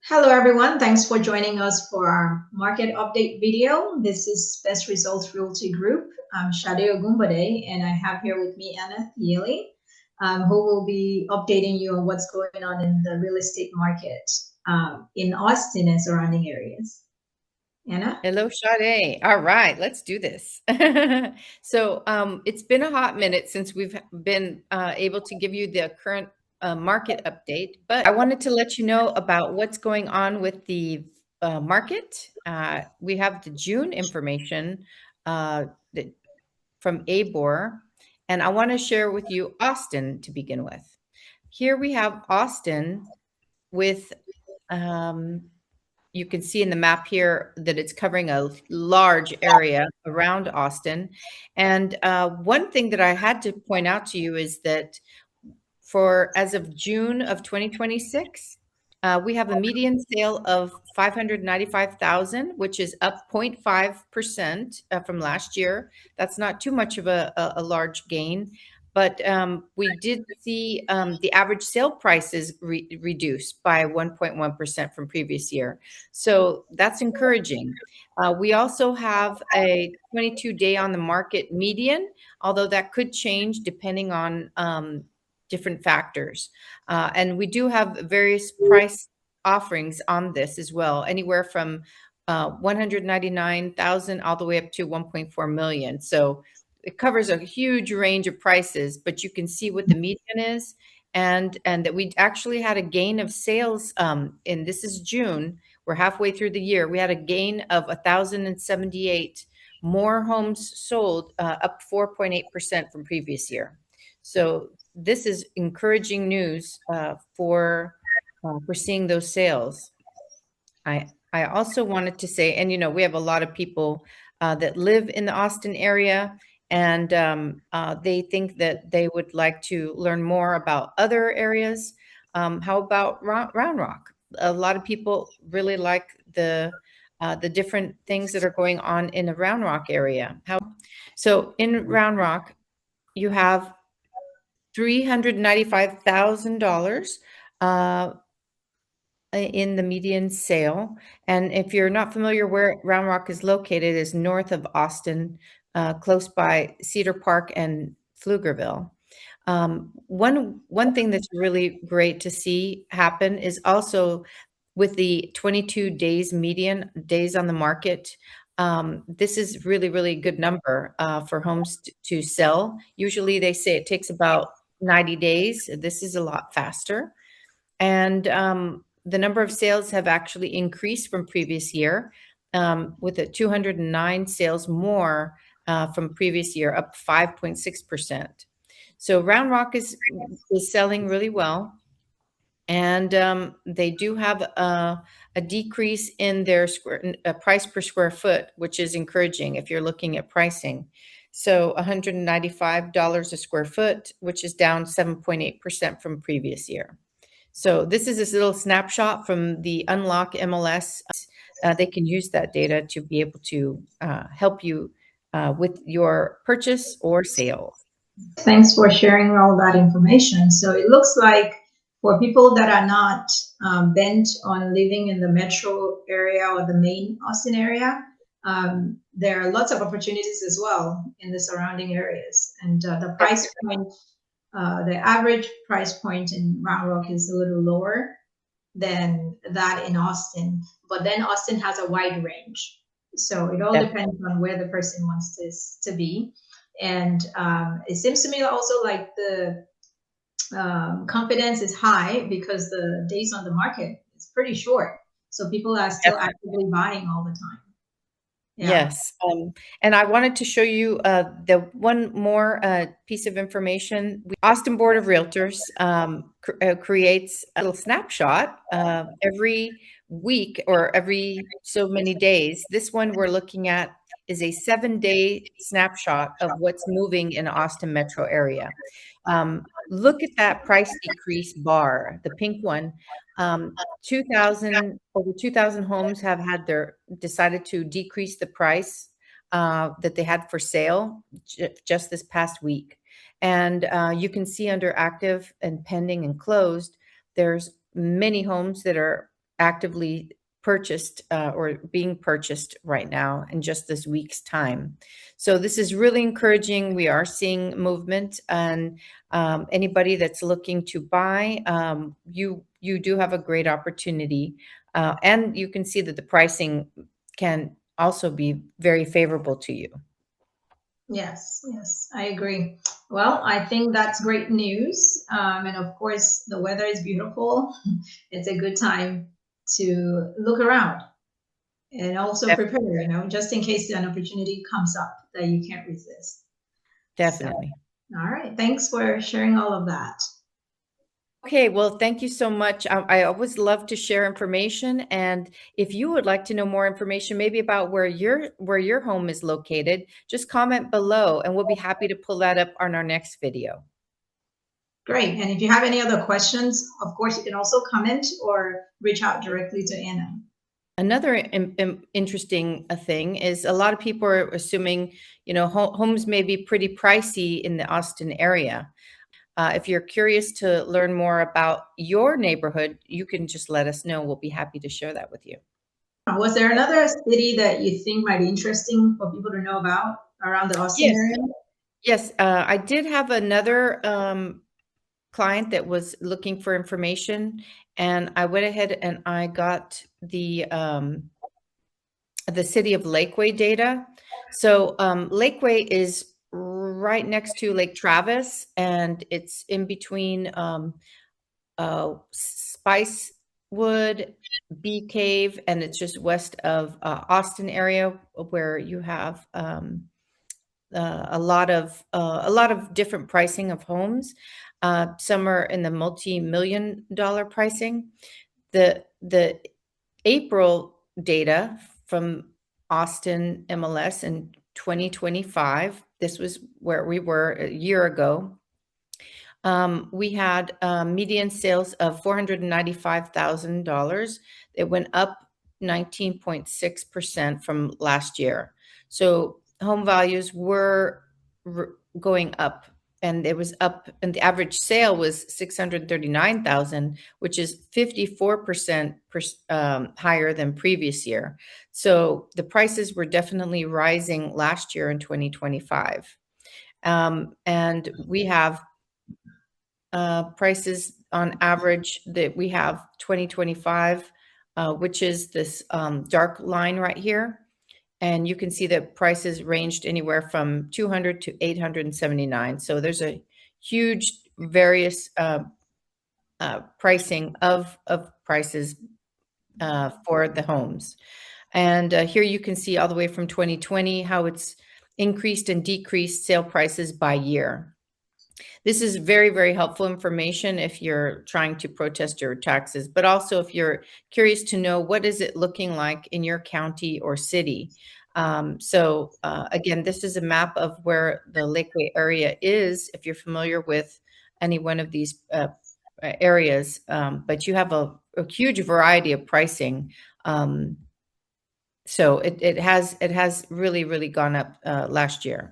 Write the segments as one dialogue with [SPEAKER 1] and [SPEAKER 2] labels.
[SPEAKER 1] Hello everyone, thanks for joining us for our market update video. This is Best Results Realty Group. I'm Shade Ogunbode, and I have here with me Anna Thiele, who will be updating you on what's going on in the real estate market in Austin and surrounding areas. Anna?
[SPEAKER 2] Hello, Sade. All right, let's do this. So it's been a hot minute since we've been able to give you the current market update, but I wanted to let you know about what's going on with the market. We have the June information from ABOR, and I want to share with you Austin to begin with. Here we have Austin with you can see in the map here that it's covering a large area around Austin. And one thing that I had to point out to you is that as of June of 2026, we have a median sale of 595,000, which is up 0.5% from last year. That's not too much of a large gain. But we did see the average sale prices reduced by 1.1% from previous year. So that's encouraging. We also have a 22-day on the market median, although that could change depending on different factors. And we do have various price offerings on this as well, anywhere from 199,000 all the way up to 1.4 million. So it covers a huge range of prices, but you can see what the median is, and that we actually had a gain of sales. And this is June. We're halfway through the year. We had a gain of 1,078 more homes sold, up 4.8% from previous year. So this is encouraging news for seeing those sales. I also wanted to say, and we have a lot of people that live in the Austin area, and they think that they would like to learn more about other areas. How about Round Rock? A lot of people really like the different things that are going on in the Round Rock area. So in Round Rock, you have $395,000 in the median sale. And if you're not familiar where Round Rock is located, is north of Austin, close by Cedar Park and Pflugerville. One thing that's really great to see happen is also with the 22 days median days on the market. This is really, really good number for homes to sell. Usually they say it takes about 90 days. This is a lot faster. And the number of sales have actually increased from previous year, with a 209 sales more from previous year, up 5.6%. So Round Rock is selling really well. And they do have a decrease in their price per square foot, which is encouraging if you're looking at pricing. So $195 a square foot, which is down 7.8% from previous year. So this is this little snapshot from the Unlock MLS. They can use that data to be able to help you with your purchase or sale.
[SPEAKER 1] Thanks for sharing all that information. So it looks like for people that are not bent on living in the metro area or the main Austin area, there are lots of opportunities as well in the surrounding areas. And the price point, the average price point in Round Rock is a little lower than that in Austin. But then Austin has a wide range. So it all depends on where the person wants this to be. And it seems to me also like the confidence is high because the days on the market is pretty short. So people are still actively buying all the time.
[SPEAKER 2] Yeah. Yes. And I wanted to show you the one more piece of information. Austin Board of Realtors creates a little snapshot every week or every so many days. This one we're looking at is a 7-day snapshot of what's moving in Austin metro area. Look at that price decrease bar, the pink one. Over 2,000 homes have decided to decrease the price that they had for sale just this past week. And you can see under active and pending and closed, there's many homes that are actively purchased or being purchased right now in just this week's time. So this is really encouraging. We are seeing movement, and anybody that's looking to buy, you do have a great opportunity, and you can see that the pricing can also be very favorable to you.
[SPEAKER 1] Yes, yes, I agree. Well, I think that's great news. And of course, the weather is beautiful. It's a good time to look around and also prepare, just in case an opportunity comes up that you can't resist. So,
[SPEAKER 2] Definitely.
[SPEAKER 1] all right. Thanks for sharing all of that.
[SPEAKER 2] Okay, well, thank you so much. I always love to share information, and if you would like to know more information, maybe about where your home is located, just comment below, and we'll be happy to pull that up on our next video.
[SPEAKER 1] Great. And if you have any other questions, of course, you can also comment or reach out directly to Anna.
[SPEAKER 2] Another interesting thing is a lot of people are assuming, homes may be pretty pricey in the Austin area. If you're curious to learn more about your neighborhood, you can just let us know. We'll be happy to share that with you.
[SPEAKER 1] Was there another city that you think might be interesting for people to know about around the Austin
[SPEAKER 2] Yes.
[SPEAKER 1] area?
[SPEAKER 2] Yes, I did have another client that was looking for information, and I went ahead and I got the city of Lakeway data. So Lakeway is right next to Lake Travis, and it's in between Spicewood, Bee Cave, and it's just west of Austin area, where you have a lot of different pricing of homes. Some are in the multi-million-dollar pricing. The April data from Austin MLS in 2025. This was where we were a year ago. We had median sales of $495,000. It went up 19.6% from last year. So home values were going up, and it was up, and the average sale was 639,000, which is 54% higher than previous year. So the prices were definitely rising last year in 2025. And we have prices on average that we have 2025, which is this dark line right here. And you can see that prices ranged anywhere from 200 to 879. So there's a huge various pricing of prices for the homes. And here you can see all the way from 2020 how it's increased and decreased sale prices by year. This is very, very helpful information if you're trying to protest your taxes, but also if you're curious to know what is it looking like in your county or city. Again, this is a map of where the Lakeway area is, if you're familiar with any one of these areas, but you have a huge variety of pricing. So it has really, really gone up last year.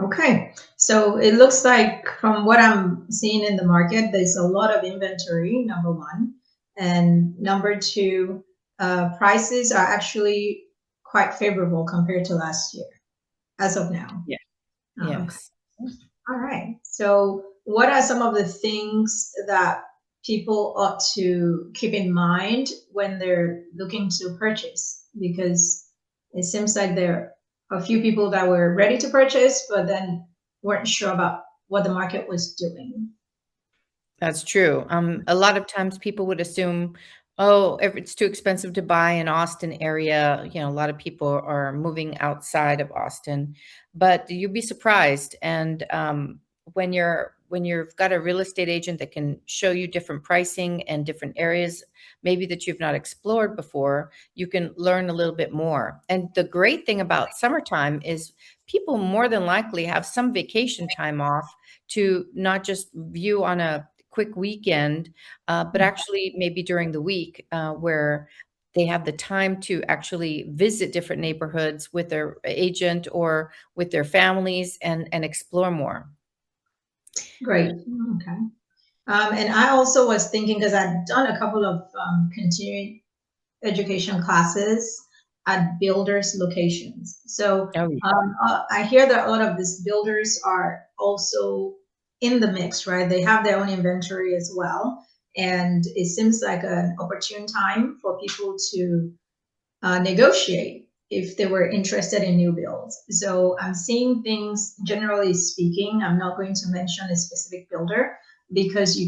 [SPEAKER 1] Okay, so it looks like from what I'm seeing in the market, there's a lot of inventory, number one. And number two, prices are actually quite favorable compared to last year, as of now.
[SPEAKER 2] Yeah.
[SPEAKER 1] Yes. Okay. All right. So what are some of the things that people ought to keep in mind when they're looking to purchase? Because it seems like there are a few people that were ready to purchase, but then weren't sure about what the market was doing.
[SPEAKER 2] That's true. A lot of times people would assume, oh, if it's too expensive to buy in Austin area, a lot of people are moving outside of Austin, but you'd be surprised. And when you've got a real estate agent that can show you different pricing and different areas, maybe that you've not explored before, you can learn a little bit more. And the great thing about summertime is people more than likely have some vacation time off to not just view on a quick weekend, but actually maybe during the week where they have the time to actually visit different neighborhoods with their agent or with their families and explore more.
[SPEAKER 1] Great. Okay. And I also was thinking, because I've done a couple of continuing education classes at builders locations. So
[SPEAKER 2] Oh,
[SPEAKER 1] I hear that a lot of these builders are also in the mix, right? They have their own inventory as well. And it seems like an opportune time for people to negotiate if they were interested in new builds. So I'm seeing things, generally speaking, I'm not going to mention a specific builder because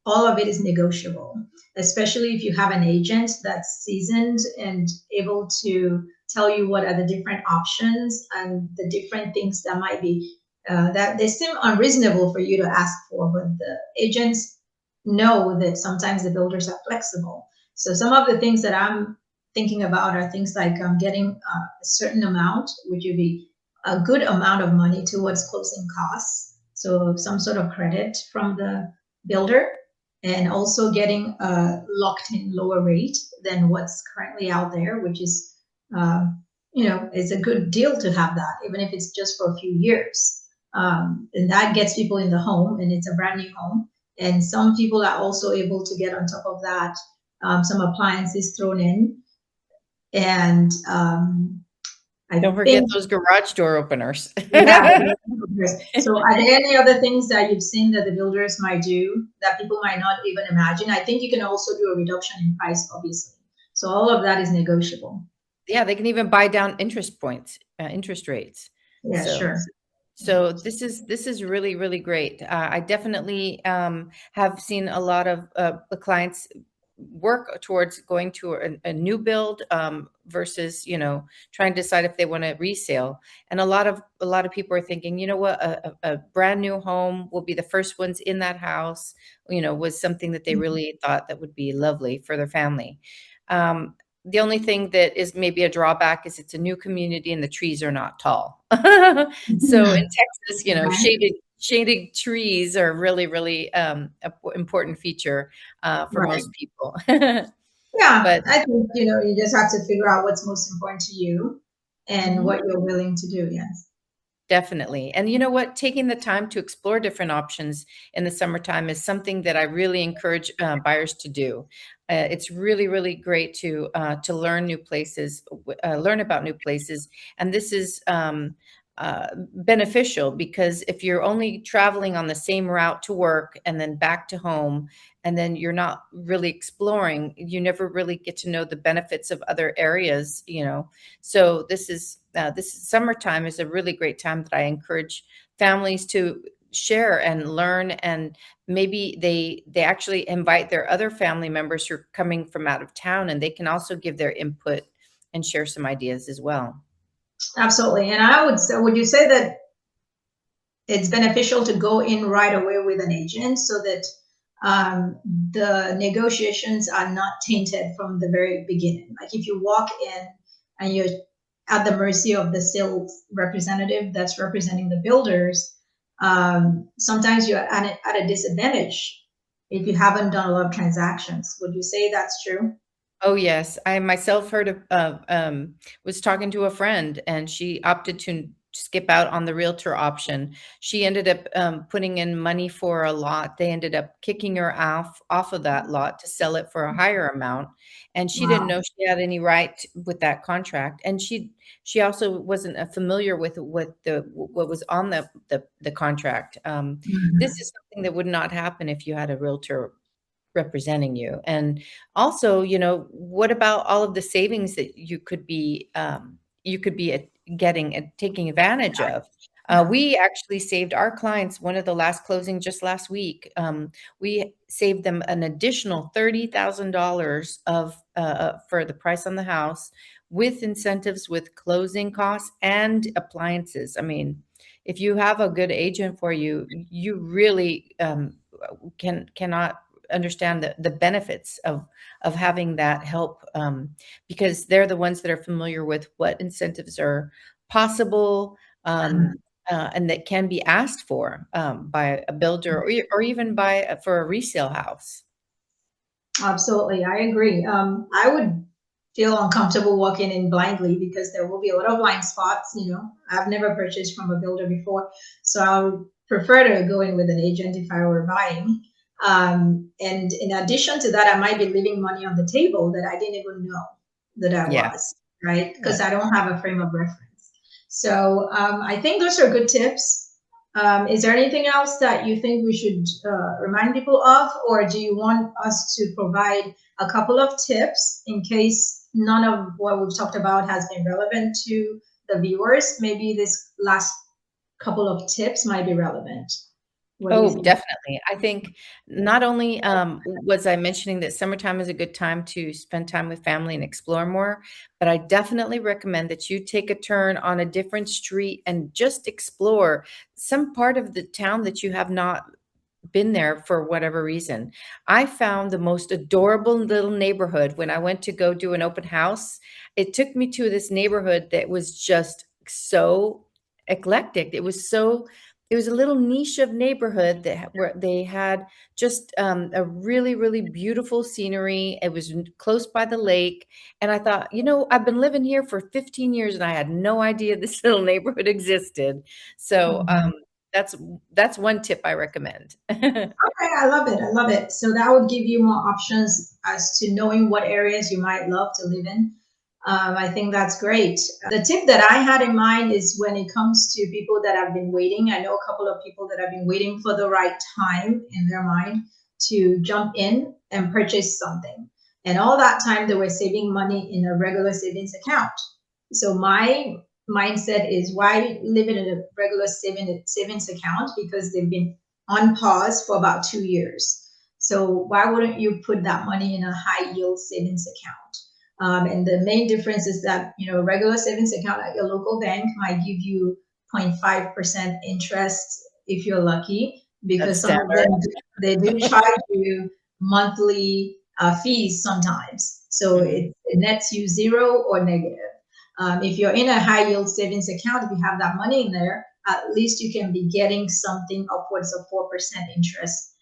[SPEAKER 1] all of it is negotiable, especially if you have an agent that's seasoned and able to tell you what are the different options and the different things that might be that they seem unreasonable for you to ask for, but the agents know that sometimes the builders are flexible. So some of the things that I'm thinking about are things like getting a certain amount, which would be a good amount of money towards closing costs. So some sort of credit from the builder, and also getting a locked in lower rate than what's currently out there, which is, it's a good deal to have that, even if it's just for a few years. And that gets people in the home, and it's a brand new home. And some people are also able to get on top of that some appliances thrown in. And I
[SPEAKER 2] don't forget
[SPEAKER 1] think,
[SPEAKER 2] those garage door openers.
[SPEAKER 1] yeah. So are there any other things that you've seen that the builders might do that people might not even imagine? I think you can also do a reduction in price, obviously. So all of that is negotiable.
[SPEAKER 2] Yeah, they can even buy down interest rates.
[SPEAKER 1] Yeah,
[SPEAKER 2] So,
[SPEAKER 1] sure.
[SPEAKER 2] so this is really, really great. I definitely have seen a lot of the clients work towards going to a new build versus, trying to decide if they want to resale. And a lot of people are thinking, you know what, a brand new home will be the first ones in that house, was something that they really thought that would be lovely for their family. The only thing that is maybe a drawback is it's a new community and the trees are not tall. So in Texas,
[SPEAKER 1] Okay.
[SPEAKER 2] shaded trees are really, really important feature for
[SPEAKER 1] Right.
[SPEAKER 2] most people.
[SPEAKER 1] Yeah,
[SPEAKER 2] But
[SPEAKER 1] I think, you just have to figure out what's most important to you and
[SPEAKER 2] mhm.
[SPEAKER 1] what you're willing to do. Yes.
[SPEAKER 2] Definitely. And you know what? Taking the time to explore different options in the summertime is something that I really encourage buyers to do. It's really, really great to learn new places, learn about new places, and this is beneficial because if you're only traveling on the same route to work and then back to home, and then you're not really exploring, you never really get to know the benefits of other areas. So this is summertime is a really great time that I encourage families to share and learn, and maybe they actually invite their other family members who are coming from out of town, and they can also give their input and share some ideas as well.
[SPEAKER 1] Absolutely. And I would you say that it's beneficial to go in right away with an agent so that the negotiations are not tainted from the very beginning? Like if you walk in and you're at the mercy of the sales representative that's representing the builders, sometimes you're at a disadvantage if you haven't done a lot of transactions. Would you say that's true?
[SPEAKER 2] Oh yes, I myself heard was talking to a friend, and she opted to skip out on the realtor option. She ended up putting in money for a lot. They ended up kicking her off of that lot to sell it for a higher amount, and she didn't
[SPEAKER 1] Wow.
[SPEAKER 2] know she had any right with that contract. And she also wasn't familiar with what was on the contract. This
[SPEAKER 1] Mhm.
[SPEAKER 2] is something that would not happen if you had a realtor representing you. And also, what about all of the savings that you could be getting and taking advantage of?
[SPEAKER 1] Yeah.
[SPEAKER 2] We actually saved our clients one of the last closing just last week. We saved them an additional $30,000 for the price on the house, with incentives, with closing costs and appliances. I mean, if you have a good agent for you, you really cannot understand the benefits of having that help, because they're the ones that are familiar with what incentives are possible, and that can be asked for by a builder, or even for a resale house.
[SPEAKER 1] Absolutely, I agree. I would feel uncomfortable walking in blindly because there will be a lot of blind spots. I've never purchased from a builder before, so I would prefer to go in with an agent if I were buying. And in addition to that, I might be leaving money on the table that I didn't even know that I
[SPEAKER 2] Yeah.
[SPEAKER 1] was, right?
[SPEAKER 2] Yeah.
[SPEAKER 1] Because I don't have a frame of reference. So I think those are good tips. Is there anything else that you think we should remind people of, or do you want us to provide a couple of tips in case none of what we've talked about has been relevant to the viewers? Maybe this last couple of tips might be relevant. What do you
[SPEAKER 2] Oh,
[SPEAKER 1] think?
[SPEAKER 2] definitely. I think not only was I mentioning that summertime is a good time to spend time with family and explore more, but I definitely recommend that you take a turn on a different street and just explore some part of the town that you have not been there for whatever reason. I found the most adorable little neighborhood when I went to go do an open house. It took me to this neighborhood that was just so eclectic. It was a little niche of neighborhood where they had just a really, really beautiful scenery. It was close by the lake. And I thought, I've been living here for 15 years and I had no idea this little neighborhood existed. So
[SPEAKER 1] Mhm.
[SPEAKER 2] that's that's one tip I recommend.
[SPEAKER 1] Okay, I love it. I love it. So that would give you more options as to knowing what areas you might love to live in. I think that's great. The tip that I had in mind is when it comes to people that have been waiting. I know a couple of people that have been waiting for the right time in their mind to jump in and purchase something. And all that time they were saving money in a regular savings account. So my mindset is, why live in a regular savings account? Because they've been on pause for about 2 years. So why wouldn't you put that money in a high yield savings account? And the main difference is that, a regular savings account at your local bank might give you 0.5% interest if you're lucky,
[SPEAKER 2] That's
[SPEAKER 1] because some of
[SPEAKER 2] standard.
[SPEAKER 1] them, they do charge you monthly fees sometimes. So
[SPEAKER 2] Mhm.
[SPEAKER 1] it nets you zero or negative. If you're in a high yield savings account, if you have that money in there, at least you can be getting something upwards of 4% interest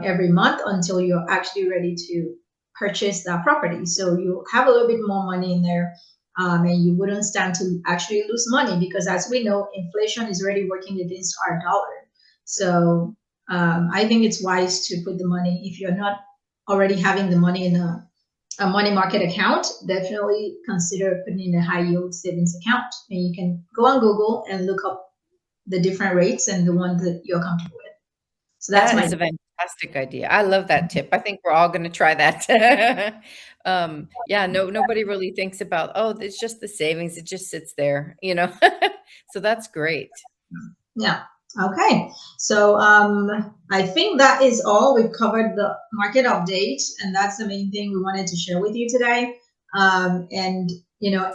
[SPEAKER 1] every month until you're actually ready to purchase that property. So you have a little bit more money in there, and you wouldn't stand to actually lose money, because as we know, inflation is already working against our dollar. So I think it's wise to put the money, if you're not already having the money in a money market account, definitely consider putting in a high yield savings account. And you can go on Google and look up the different rates and the ones that you're comfortable with. So that's
[SPEAKER 2] That
[SPEAKER 1] my
[SPEAKER 2] is a fantastic idea. I love that tip. I think we're all gonna try that. Yeah, nobody really thinks about, "Oh, it's just the savings, it just sits there," you know? So that's great.
[SPEAKER 1] Yeah. Okay. So I think that is all. We've covered the market update, and that's the main thing we wanted to share with you today. And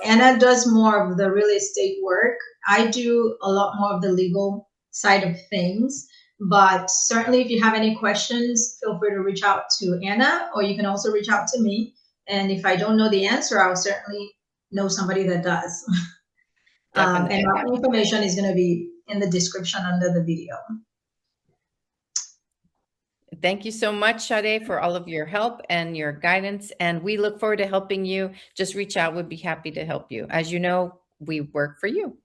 [SPEAKER 1] Anna does more of the real estate work. I do a lot more of the legal side of things. But certainly, if you have any questions, feel free to reach out to Anna, or you can also reach out to me. And if I don't know the answer, I'll certainly know somebody that does. And
[SPEAKER 2] Definitely.
[SPEAKER 1] our information is going to be in the description under the video.
[SPEAKER 2] Thank you so much, Sade, for all of your help and your guidance, and we look forward to helping you. Just reach out, we'd be happy to help you. As you know, we work for you.